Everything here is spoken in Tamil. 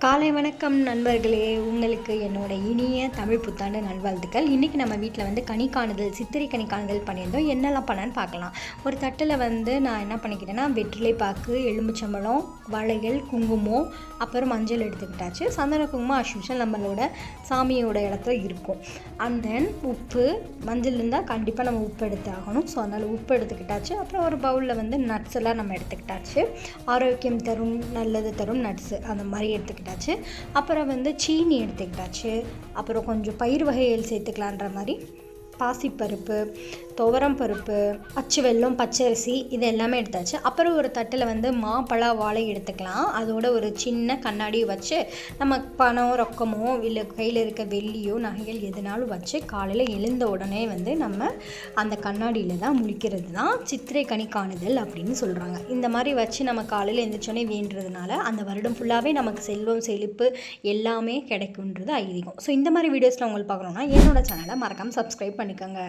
காலை வணக்கம் நண்பர்களே, உங்களுக்கு என்னோட இனிய தமிழ் புத்தாண்டு நல்வாழ்த்துக்கள். இன்றைக்கி நம்ம வீட்டில் வந்து கனி காணுதல், சித்திரை கனி காணுதல் பண்ணியிருந்தோம். என்னெல்லாம் பண்ணான்னு பார்க்கலாம். ஒரு தட்டில் வந்து நான் என்ன பண்ணிக்கிட்டேன்னா, வெற்றிலை பாக்கு, எலுமிச்சம்பழம், வளையல், குங்குமம், அப்புறம் மஞ்சள் எடுத்துக்கிட்டாச்சு. சந்தன குங்குமம் அஸ்யூஷுவல் நம்மளோட சாமியோட இடத்துல இருக்கும். அண்ட் தென் உப்பு, மஞ்சள் இருந்தால் கண்டிப்பாக நம்ம உப்பு எடுத்து ஆகணும். ஸோ அதனால் உப்பு எடுத்துக்கிட்டாச்சு. அப்புறம் ஒரு பவுலில் வந்து நட்ஸ் எல்லாம் நம்ம எடுத்துக்கிட்டாச்சு. ஆரோக்கியம் தரும், நல்லது தரும் நட்ஸு அந்த மாதிரி எடுத்துக்கிட்டாச்சு. அப்புறம் வந்து சீனி எடுத்துக்கிட்டாச்சு. அப்புறம் கொஞ்சம் பயிர் வகைகள் சேர்த்துக்கலான்ற மாதிரி பாசிப்பருப்பு, துவரம் பருப்பு, அச்சு வெல்லம், பச்சரிசி இது எல்லாமே எடுத்தாச்சு. அப்புறம் ஒரு தட்டில் வந்து மாப்பழ வாழை எடுத்துக்கலாம். அதோட ஒரு சின்ன கண்ணாடி வச்சு நம்ம பணம், ரொக்கமோ இல்லை கையில் இருக்க வெள்ளியோ நகைகள் எதுனாலும் வச்சு காலையில் எழுந்த உடனே வந்து நம்ம அந்த கண்ணாடியில் தான் முழிக்கிறது தான் சித்திரை கனி காணுதல் அப்படின்னு சொல்கிறாங்க. இந்த மாதிரி வச்சு நம்ம காலையில் எழுந்திரிச்சோடனே வேண்டுறதுனால அந்த வருடம் ஃபுல்லாகவே நமக்கு செல்வம், செழிப்பு எல்லாமே கிடைக்குன்றது ஐதீகம். ஸோ இந்த மாதிரி வீடியோஸில் உங்களுக்கு பார்க்கணுன்னா என்னோட சேனலை மறக்காமல் சப்ஸ்கிரைப் பண்ணிக்கோங்க.